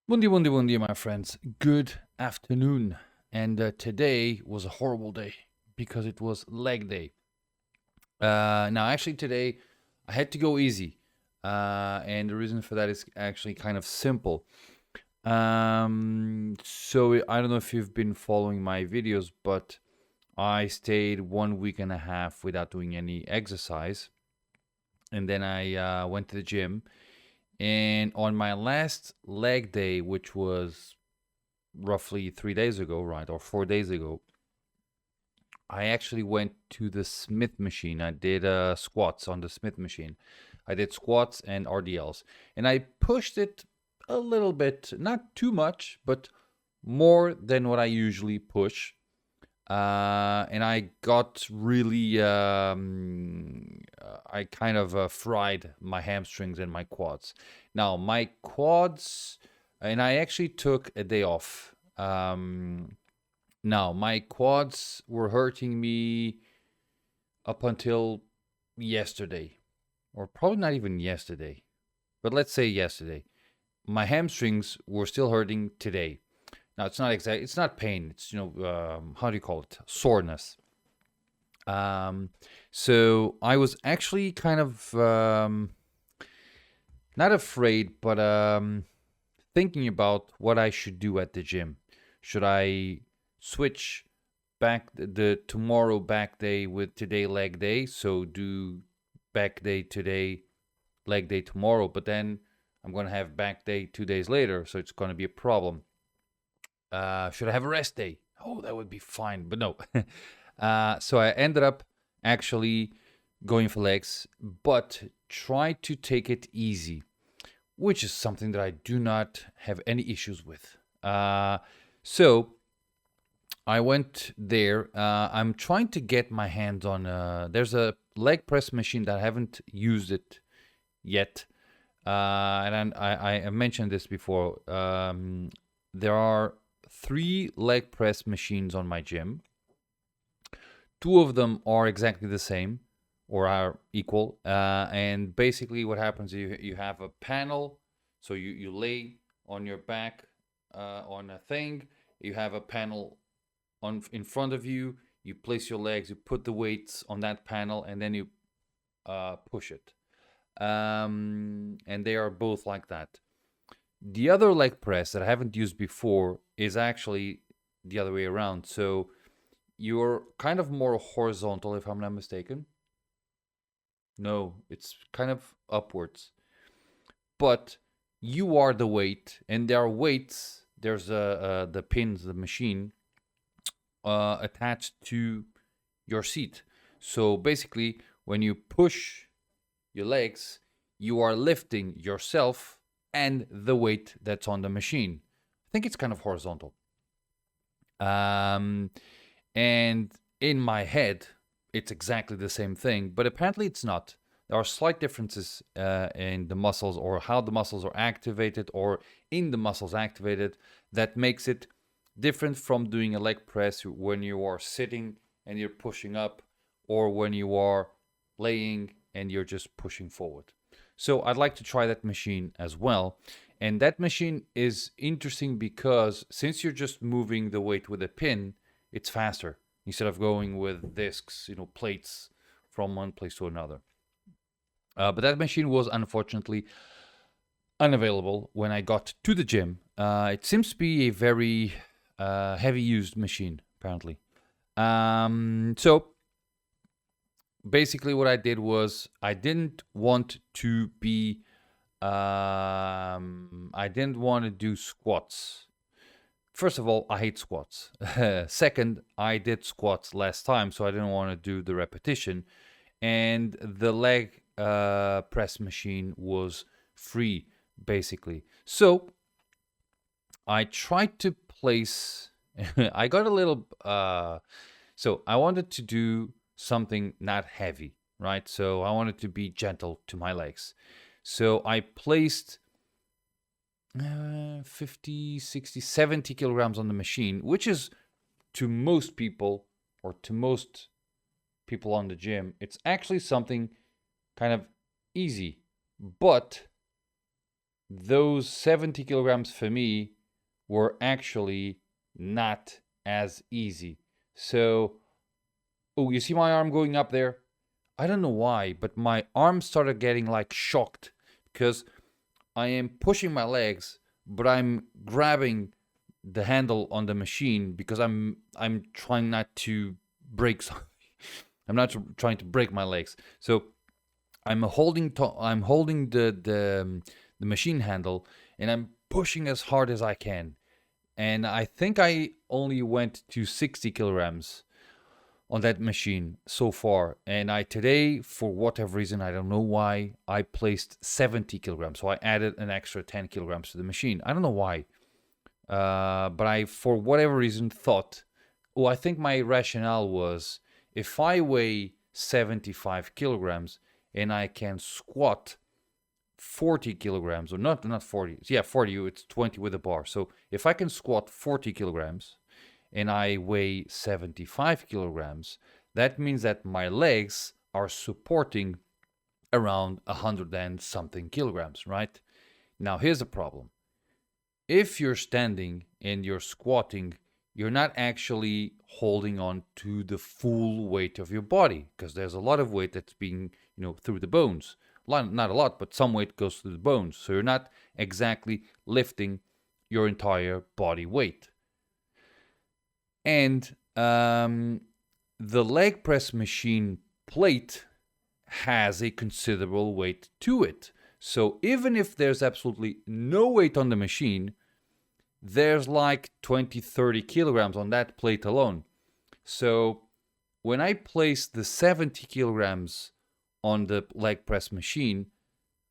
Bom dia, my friends. Good afternoon. And today was a horrible day because it was leg day. Now, actually, today I had to go easy. And the reason for that is actually kind of simple. So I don't know if you've been following my videos, but I stayed 1 week and a half without doing any exercise. And then I went to the gym. And on my last leg day, which was roughly 3 days ago, right, or 4 days ago, I actually went to the Smith machine. I did squats on the Smith machine. I did squats and RDLs, and I pushed it a little bit, not too much, but more than what I usually push. And I got really, I kind of fried my hamstrings and my quads. Now, my quads, and I actually took a day off. Now, my quads were hurting me up until yesterday, or probably not even yesterday, but let's say yesterday. My hamstrings were still hurting today. Now, it's not pain. It's, how do you call it? Soreness. Um, so I was actually kind of not afraid, but thinking about what I should do at the gym. Should I switch back the tomorrow back day with today leg day? So do back day today, leg day tomorrow, but then I'm going to have back day 2 days later. So it's going to be a problem. Should I have a rest day? Oh, that would be fine, but no. So I ended up actually going for legs, but try to take it easy, which is something that I do not have any issues with. So I went there. I'm trying to get my hands on. There's a leg press machine that I haven't used it yet, and I mentioned this before. There are 3 leg press machines on my gym. 2 of them are exactly the same or are equal. And basically, what happens is you have a panel. So you lay on your back on a thing. You have a panel in front of you. You place your legs. You put the weights on that panel, and then you push it. And they are both like that. The other leg press that I haven't used before is actually the other way around. So you're kind of more horizontal, if I'm not mistaken. No, it's kind of upwards. But you are the weight, and there are weights. There's the pins, the machine attached to your seat. So basically, when you push your legs, you are lifting yourself and the weight that's on the machine. I think it's kind of horizontal. Um, and in my head, it's exactly the same thing, but apparently it's not. There are slight differences in the muscles or how the muscles are activated or in the muscles activated that makes it different from doing a leg press when you are sitting and you're pushing up or when you are laying and you're just pushing forward. So I'd like to try that machine as well. And that machine is interesting because since you're just moving the weight with a pin, it's faster instead of going with discs, plates from one place to another. But that machine was unfortunately unavailable when I got to the gym. It seems to be a very heavy used machine, apparently. So basically, what I did was I didn't want to be. I didn't want to do squats. First of all, I hate squats. Second, I did squats last time, so I didn't want to do the repetition. And the leg press machine was free, basically. So I tried to place. I got a little. So I wanted to do something not heavy, right? So I wanted to be gentle to my legs. So I placed 50, 60, 70 kilograms on the machine, which is to most people or to most people on the gym, it's actually something kind of easy. But those 70 kilograms for me were actually not as easy. So, oh, you see my arm going up there? I don't know why, but my arm started getting like shocked because I am pushing my legs, but I'm grabbing the handle on the machine because I'm trying not to break something. I'm not trying to break my legs. So I'm holding the machine handle, and I'm pushing as hard as I can. And I think I only went to 60 kilograms on that machine so far. And I today, for whatever reason, I don't know why, I placed 70 kilograms. So I added an extra 10 kilograms to the machine. I don't know why. But I, for whatever reason, thought, oh, I think my rationale was if I weigh 75 kilograms and I can squat 40 kilograms, or not 40, yeah, 40, it's 20 with a bar. So if I can squat 40 kilograms and I weigh 75 kilograms, that means that my legs are supporting around 100 and something kilograms, right? Now, here's the problem. If you're standing and you're squatting, you're not actually holding on to the full weight of your body because there's a lot of weight that's being, through the bones. Not a lot, but some weight goes through the bones. So you're not exactly lifting your entire body weight. And the leg press machine plate has a considerable weight to it. So even if there's absolutely no weight on the machine, there's like 20, 30 kilograms on that plate alone. So when I place the 70 kilograms on the leg press machine,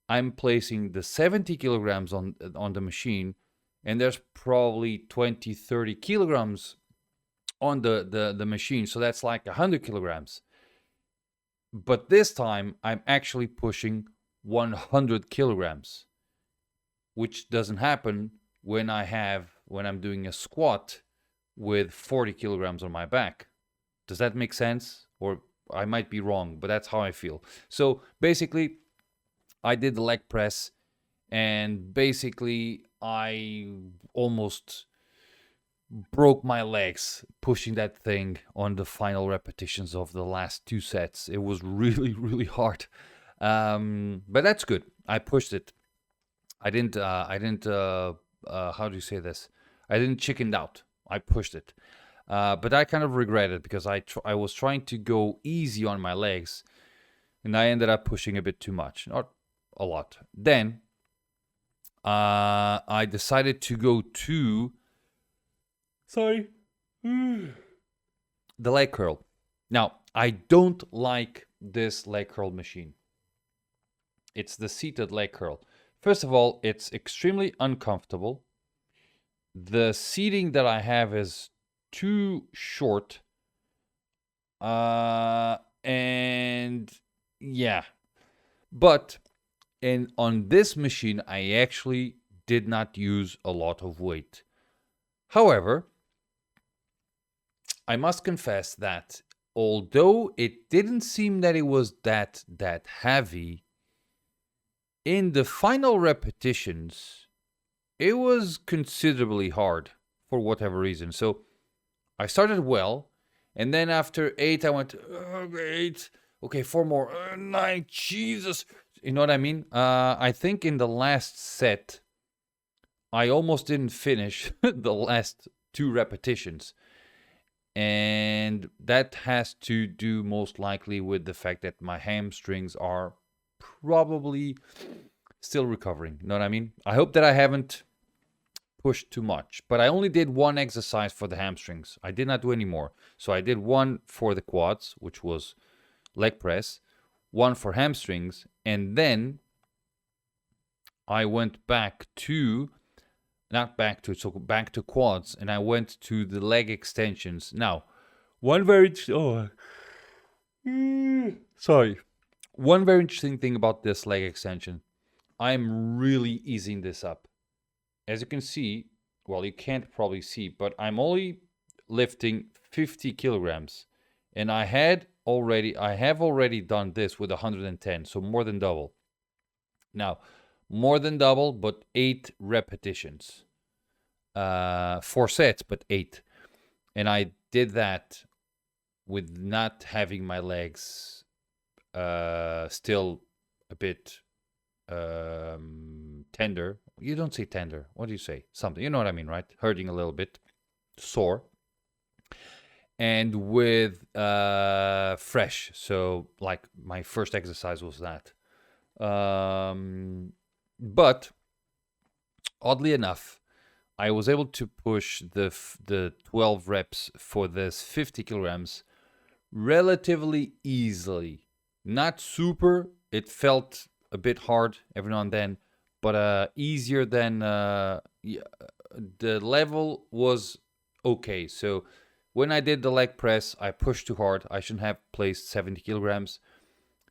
I'm placing the 70 kilograms on the machine, and there's probably 20, 30 kilograms on the machine. So that's like 100 kilograms. But this time I'm actually pushing 100 kilograms, which doesn't happen when I'm doing a squat with 40 kilograms on my back. Does that make sense? Or I might be wrong, but that's how I feel. So basically, I did the leg press, and basically I almost broke my legs pushing that thing on the final repetitions of the last 2 sets. It was really, really hard. But that's good. I pushed it. I didn't how do you say this? I didn't chickened out. I pushed it. But I kind of regret it because I was trying to go easy on my legs, and I ended up pushing a bit too much. Not a lot. Then I decided to go to the leg curl. Now, I don't like this leg curl machine. It's the seated leg curl. First of all, it's extremely uncomfortable. The seating that I have is too short. And yeah. But on this machine, I actually did not use a lot of weight. However, I must confess that although it didn't seem that it was that heavy, in the final repetitions, it was considerably hard for whatever reason. So I started well, and then after 8, I went, 8, okay, 4 more, 9, Jesus. You know what I mean? I think in the last set, I almost didn't finish the last 2 repetitions. And that has to do most likely with the fact that my hamstrings are probably still recovering. You know what I mean? I hope that I haven't pushed too much. But I only did 1 exercise for the hamstrings. I did not do any more. So I did 1 for the quads, which was leg press, 1 for hamstrings, and then I went back to quads, and I went to the leg extensions. Now, one very interesting thing about this leg extension, I'm really easing this up. As you can see, well, you can't probably see, but I'm only lifting 50 kilograms, and I have already done this with 110, so more than double. Now, more than double, but 8 repetitions. 4 sets, but 8. And I did that with not having my legs still a bit tender. You don't say tender. What do you say? Something. You know what I mean, right? Hurting a little bit, sore, and with fresh. So like my first exercise was that. But oddly enough, I was able to push the 12 reps for this 50 kilograms relatively easily. Not super. It felt a bit hard every now and then, but easier than the level was okay. So when I did the leg press, I pushed too hard. I shouldn't have placed 70 kilograms.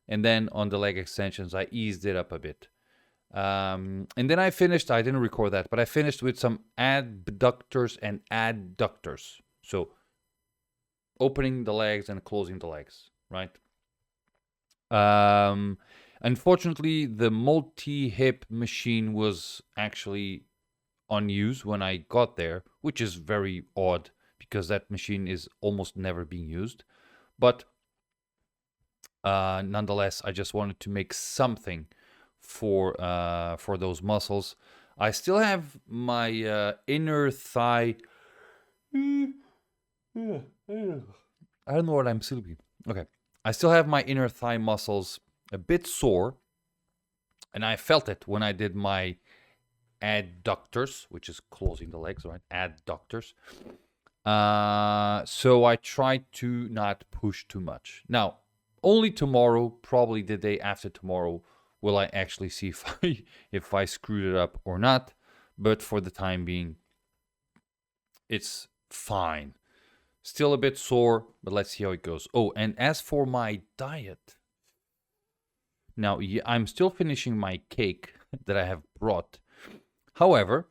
And then on the leg extensions, I eased it up a bit. And then I finished, I didn't record that, but I finished with some abductors and adductors. So opening the legs and closing the legs, right? Unfortunately, the multi-hip machine was actually on use when I got there, which is very odd because that machine is almost never being used. But nonetheless, I just wanted to make something for those muscles. I still have my inner thigh. I don't know what I'm sleepy. Okay. I still have my inner thigh muscles a bit sore. And I felt it when I did my adductors, which is closing the legs, right? Adductors. So I tried to not push too much. Now, only tomorrow, probably the day after tomorrow, will I actually see if I screwed it up or not. But for the time being, it's fine. Still a bit sore, but let's see how it goes. Oh, and as for my diet, now I'm still finishing my cake that I have brought. However,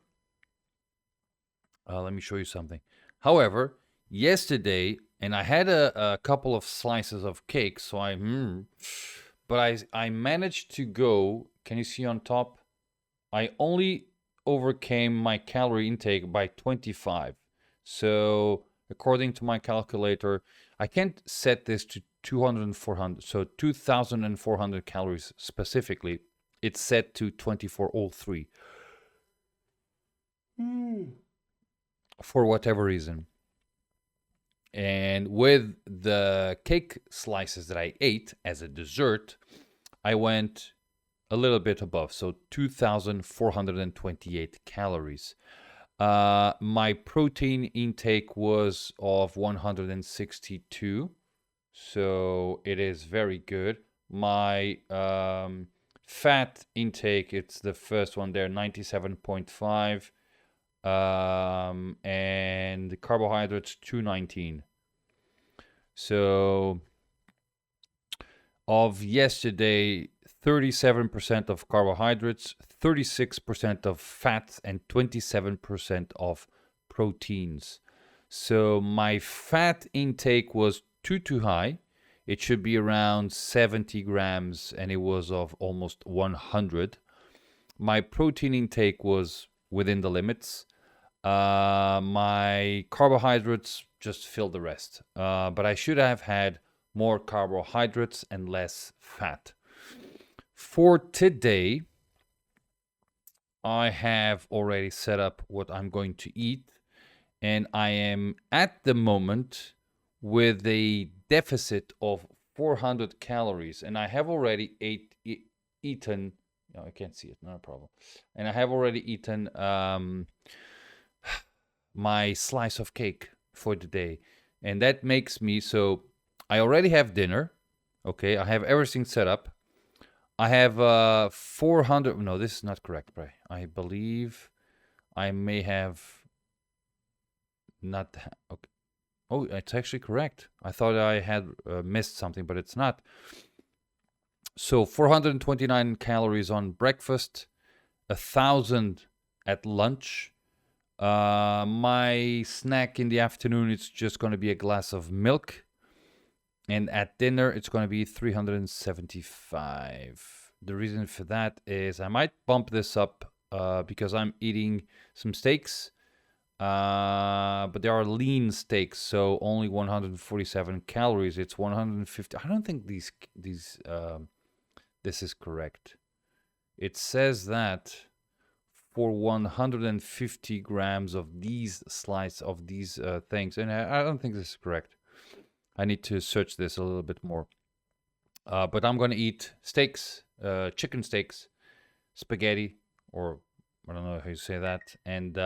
let me show you something. However, yesterday, and I had a couple of slices of cake, so but I managed to go. Can you see on top? I only overcame my calorie intake by 25. So according to my calculator, I can't set this to 200 and 400. So 2,400 calories specifically. It's set to 2403. For whatever reason. And with the cake slices that I ate as a dessert, I went a little bit above, so 2,428 calories. My protein intake was of 162, so it is very good. My fat intake, it's the first one there, 97.5. And the carbohydrates 219. So of yesterday, 37% of carbohydrates, 36% of fats, and 27% of proteins. So my fat intake was too high. It should be around 70 grams, and it was of almost 100. My protein intake was within the limits. My carbohydrates just filled the rest. But I should have had more carbohydrates and less fat. For today, I have already set up what I'm going to eat. And I am at the moment with a deficit of 400 calories. And I have already eaten. No, I can't see it. Not a problem. And I have already eaten my slice of cake for the day. And that makes me, so I already have dinner. Okay, I have everything set up. I have 400. No, this is not correct, Bray. I believe I may have not. Okay. Oh, it's actually correct. I thought I had missed something, but it's not. So 429 calories on breakfast, 1,000 at lunch. My snack in the afternoon, it's just going to be a glass of milk. And at dinner, it's going to be 375. The reason for that is I might bump this up because I'm eating some steaks. But they are lean steaks, so only 147 calories. It's 150. I don't think this is correct. It says that for 150 grams of these slices of these things, and I don't think this is correct. I need to search this a little bit more. But I'm gonna eat steaks, chicken steaks, spaghetti, or I don't know how you say that, and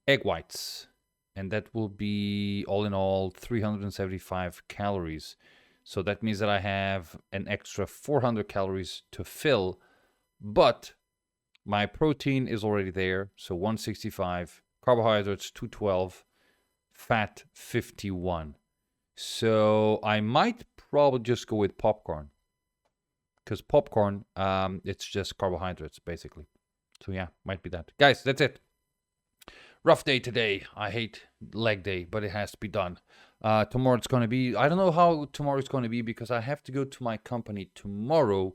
egg whites. And that will be all in all 375 calories. So that means that I have an extra 400 calories to fill, but my protein is already there. So 165, carbohydrates 212, fat 51. So I might probably just go with popcorn, because popcorn, it's just carbohydrates basically. So yeah, might be that. Guys, that's it. Rough day today. I hate leg day, but it has to be done. Tomorrow it's going to be, I don't know how tomorrow is going to be because I have to go to my company tomorrow,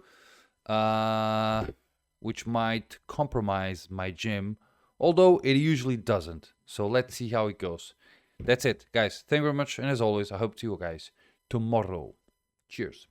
which might compromise my gym, although it usually doesn't. So let's see how it goes. That's it, guys. Thank you very much. And as always, I hope to see you guys tomorrow. Cheers.